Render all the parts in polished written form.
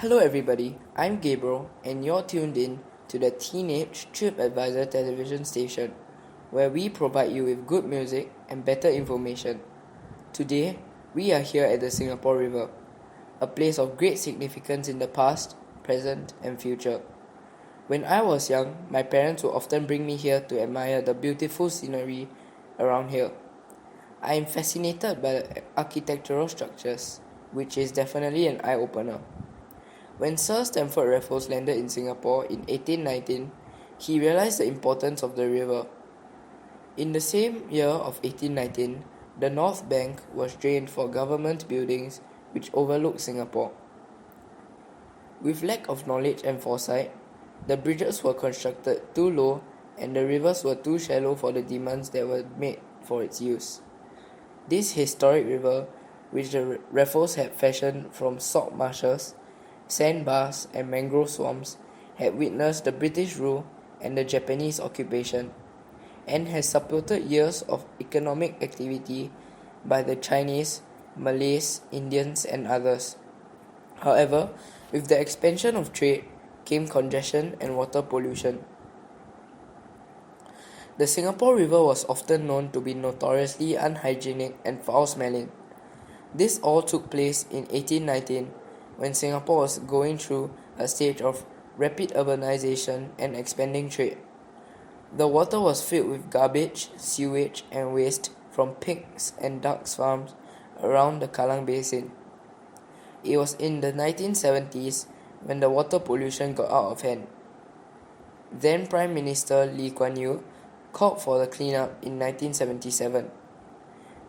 Hello everybody, I'm Gabriel and you're tuned in to the Teenage TripAdvisor television station where we provide you with good music and better information. Today, we are here at the Singapore River, a place of great significance in the past, present and future. When I was young, my parents would often bring me here to admire the beautiful scenery around here. I am fascinated by the architectural structures, which is definitely an eye-opener. When Sir Stamford Raffles landed in Singapore in 1819, he realized the importance of the river. In the same year of 1819, the North Bank was drained for government buildings which overlooked Singapore. With lack of knowledge and foresight, the bridges were constructed too low and the rivers were too shallow for the demands that were made for its use. This historic river, which the Raffles had fashioned from salt marshes, sandbars and mangrove swamps, had witnessed the British rule and the Japanese occupation, and has supported years of economic activity by the Chinese, Malays, Indians and others. However, with the expansion of trade came congestion and water pollution. The Singapore River was often known to be notoriously unhygienic and foul-smelling. This all took place in 1819, when Singapore was going through a stage of rapid urbanization and expanding trade. The water was filled with garbage, sewage and waste from pigs and ducks farms around the Kallang Basin. It was in the 1970s when the water pollution got out of hand. Then Prime Minister Lee Kuan Yew called for the cleanup in 1977.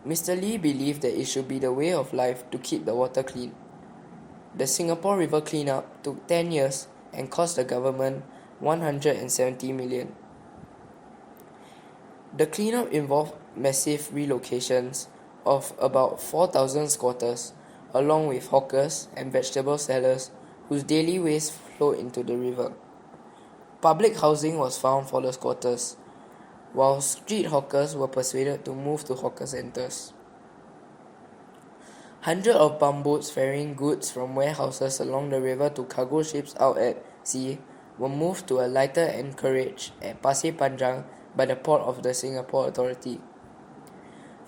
Mr. Lee believed that it should be the way of life to keep the water clean. The Singapore River cleanup took 10 years and cost the government 170 million. The cleanup involved massive relocations of about 4,000 squatters, along with hawkers and vegetable sellers whose daily waste flowed into the river. Public housing was found for the squatters, while street hawkers were persuaded to move to hawker centres. Hundreds of bumboats ferrying goods from warehouses along the river to cargo ships out at sea were moved to a lighter anchorage at Pasir Panjang by the Port of the Singapore Authority.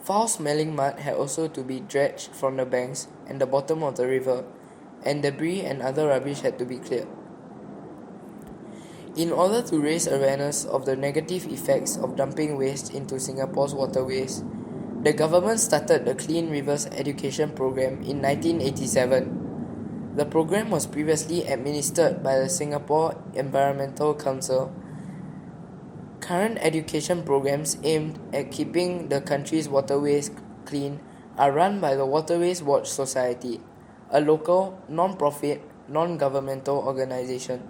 Foul-smelling mud had also to be dredged from the banks and the bottom of the river, and debris and other rubbish had to be cleared. In order to raise awareness of the negative effects of dumping waste into Singapore's waterways, the government started the Clean Rivers Education Program in 1987. The program was previously administered by the Singapore Environmental Council. Current education programs aimed at keeping the country's waterways clean are run by the Waterways Watch Society, a local, non-profit, non-governmental organisation.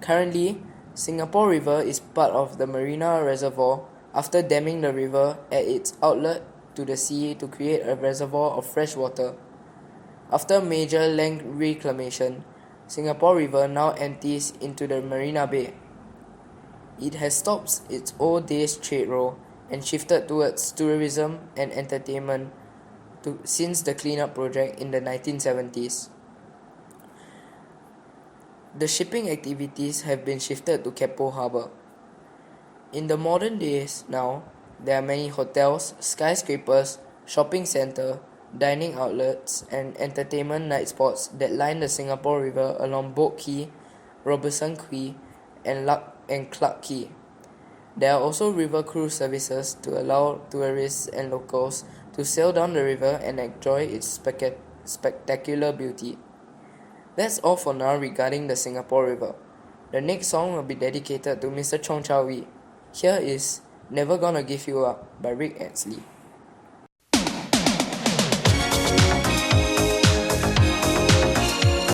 Currently, Singapore River is part of the Marina Reservoir after damming the river at its outlet to the sea to create a reservoir of fresh water. After major land reclamation, Singapore River now empties into the Marina Bay. It has stopped its old days trade role and shifted towards tourism and entertainment since the cleanup project in the 1970s. The shipping activities have been shifted to Keppel Harbour. In the modern days now, there are many hotels, skyscrapers, shopping centre, dining outlets and entertainment night spots that line the Singapore River along Boat Quay, Robertson Quay and Clarke Quay. There are also river cruise services to allow tourists and locals to sail down the river and enjoy its spectacular beauty. That's all for now regarding the Singapore River. The next song will be dedicated to Mr. Chong Chow Wee. Here is Never Gonna Give You Up by Rick Astley.